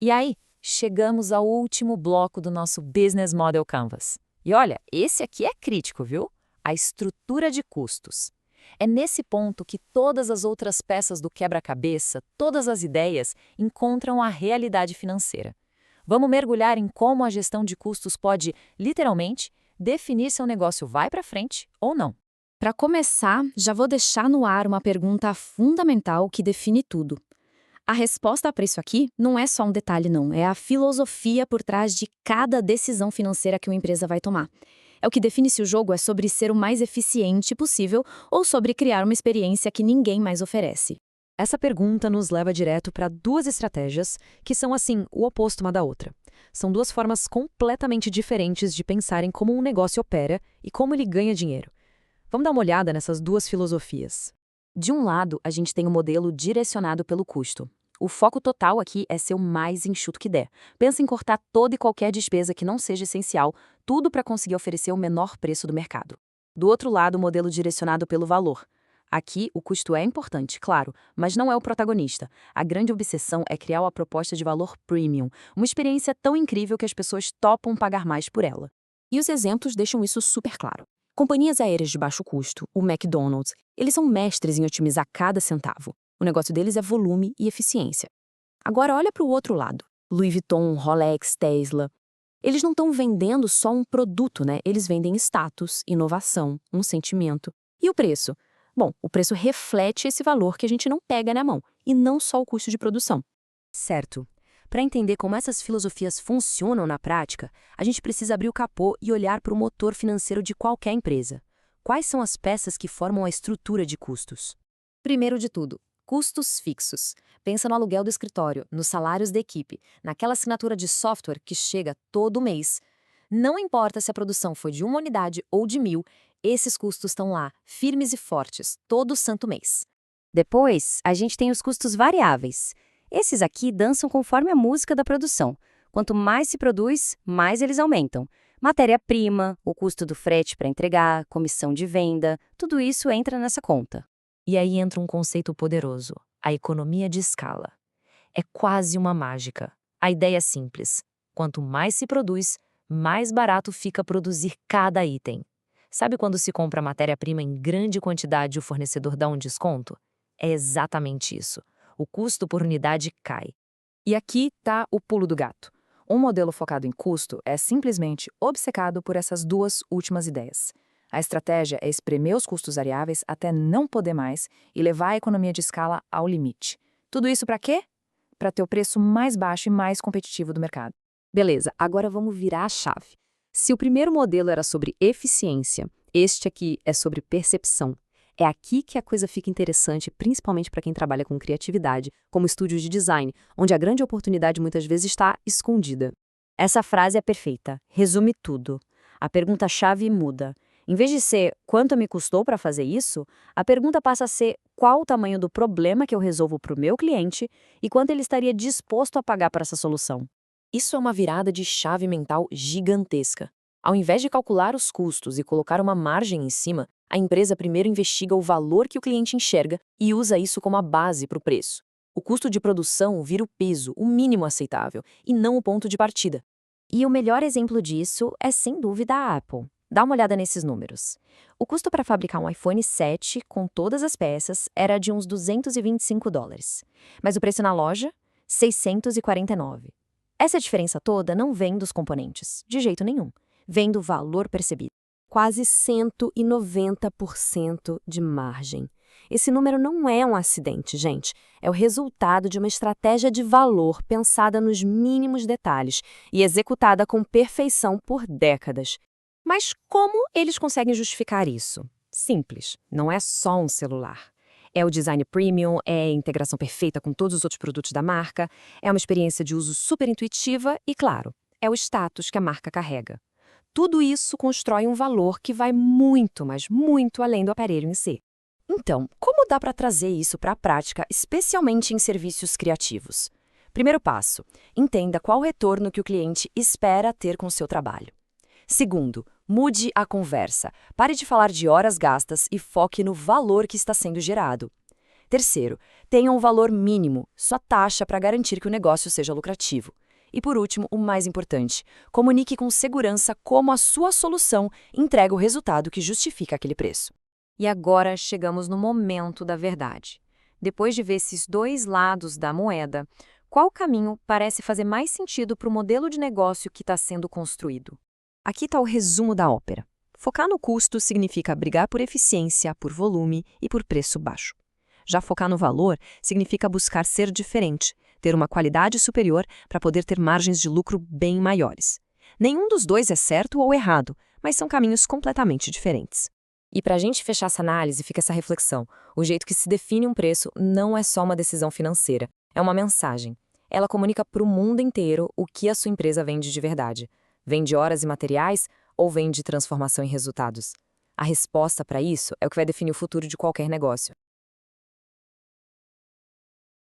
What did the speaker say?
E aí, chegamos ao último bloco do nosso Business Model Canvas. E olha, esse aqui é crítico, viu? A estrutura de custos. É nesse ponto que todas as outras peças do quebra-cabeça, todas as ideias, encontram a realidade financeira. Vamos mergulhar em como a gestão de custos pode, literalmente, definir se um negócio vai para frente ou não. Para começar, já vou deixar no ar uma pergunta fundamental que define tudo. A resposta para isso aqui não é só um detalhe, não. É a filosofia por trás de cada decisão financeira que uma empresa vai tomar. É o que define se o jogo é sobre ser o mais eficiente possível ou sobre criar uma experiência que ninguém mais oferece. Essa pergunta nos leva direto para duas estratégias que são, assim, o oposto uma da outra. São duas formas completamente diferentes de pensar em como um negócio opera e como ele ganha dinheiro. Vamos dar uma olhada nessas duas filosofias. De um lado, a gente tem o modelo direcionado pelo custo. O foco total aqui é ser o mais enxuto que der. Pensa em cortar toda e qualquer despesa que não seja essencial, tudo para conseguir oferecer o menor preço do mercado. Do outro lado, o modelo direcionado pelo valor. Aqui, o custo é importante, claro, mas não é o protagonista. A grande obsessão é criar uma proposta de valor premium, uma experiência tão incrível que as pessoas topam pagar mais por ela. E os exemplos deixam isso super claro. Companhias aéreas de baixo custo, o McDonald's, eles são mestres em otimizar cada centavo. O negócio deles é volume e eficiência. Agora olha para o outro lado. Louis Vuitton, Rolex, Tesla. Eles não estão vendendo só um produto, né? Eles vendem status, inovação, um sentimento. E o preço? Bom, o preço reflete esse valor que a gente não pega na mão, e não só o custo de produção. Certo. Para entender como essas filosofias funcionam na prática, a gente precisa abrir o capô e olhar para o motor financeiro de qualquer empresa. Quais são as peças que formam a estrutura de custos? Primeiro de tudo, custos fixos. Pensa no aluguel do escritório, nos salários da equipe, naquela assinatura de software que chega todo mês. Não importa se a produção foi de 1 unidade ou de 1.000, esses custos estão lá, firmes e fortes, todo santo mês. Depois, a gente tem os custos variáveis. Esses aqui dançam conforme a música da produção. Quanto mais se produz, mais eles aumentam. Matéria-prima, o custo do frete para entregar, comissão de venda, tudo isso entra nessa conta. E aí entra um conceito poderoso, a economia de escala. É quase uma mágica. A ideia é simples. Quanto mais se produz, mais barato fica produzir cada item. Sabe quando se compra matéria-prima em grande quantidade e o fornecedor dá um desconto? É exatamente isso. O custo por unidade cai. E aqui está o pulo do gato. Um modelo focado em custo é simplesmente obcecado por essas duas últimas ideias. A estratégia é espremer os custos variáveis até não poder mais e levar a economia de escala ao limite. Tudo isso para quê? Para ter o preço mais baixo e mais competitivo do mercado. Beleza, agora vamos virar a chave. Se o primeiro modelo era sobre eficiência, este aqui é sobre percepção. É aqui que a coisa fica interessante, principalmente para quem trabalha com criatividade, como estúdios de design, onde a grande oportunidade muitas vezes está escondida. Essa frase é perfeita, resume tudo. A pergunta-chave muda. Em vez de ser quanto me custou para fazer isso, a pergunta passa a ser qual o tamanho do problema que eu resolvo para o meu cliente e quanto ele estaria disposto a pagar para essa solução. Isso é uma virada de chave mental gigantesca. Ao invés de calcular os custos e colocar uma margem em cima, a empresa primeiro investiga o valor que o cliente enxerga e usa isso como a base para o preço. O custo de produção vira o peso, o mínimo aceitável, e não o ponto de partida. E o melhor exemplo disso é, sem dúvida, a Apple. Dá uma olhada nesses números. O custo para fabricar um iPhone 7, com todas as peças, era de uns $225. Mas o preço na loja? $649. Essa diferença toda não vem dos componentes, de jeito nenhum. Vem do valor percebido. Quase 190% de margem. Esse número não é um acidente, gente. É o resultado de uma estratégia de valor pensada nos mínimos detalhes e executada com perfeição por décadas. Mas como eles conseguem justificar isso? Simples, não é só um celular. É o design premium, é a integração perfeita com todos os outros produtos da marca, é uma experiência de uso super intuitiva e, claro, é o status que a marca carrega. Tudo isso constrói um valor que vai muito, mas muito além do aparelho em si. Então, como dá para trazer isso para a prática, especialmente em serviços criativos? Primeiro passo, entenda qual o retorno que o cliente espera ter com o seu trabalho. Segundo, mude a conversa. Pare de falar de horas gastas e foque no valor que está sendo gerado. Terceiro, tenha um valor mínimo, sua taxa para garantir que o negócio seja lucrativo. E por último, o mais importante, comunique com segurança como a sua solução entrega o resultado que justifica aquele preço. E agora chegamos no momento da verdade. Depois de ver esses dois lados da moeda, qual caminho parece fazer mais sentido para o modelo de negócio que está sendo construído? Aqui está o resumo da ópera. Focar no custo significa brigar por eficiência, por volume e por preço baixo. Já focar no valor significa buscar ser diferente, ter uma qualidade superior para poder ter margens de lucro bem maiores. Nenhum dos dois é certo ou errado, mas são caminhos completamente diferentes. E para a gente fechar essa análise, fica essa reflexão. O jeito que se define um preço não é só uma decisão financeira, é uma mensagem. Ela comunica para o mundo inteiro o que a sua empresa vende de verdade. Vende horas e materiais ou vende transformação em resultados? A resposta para isso é o que vai definir o futuro de qualquer negócio.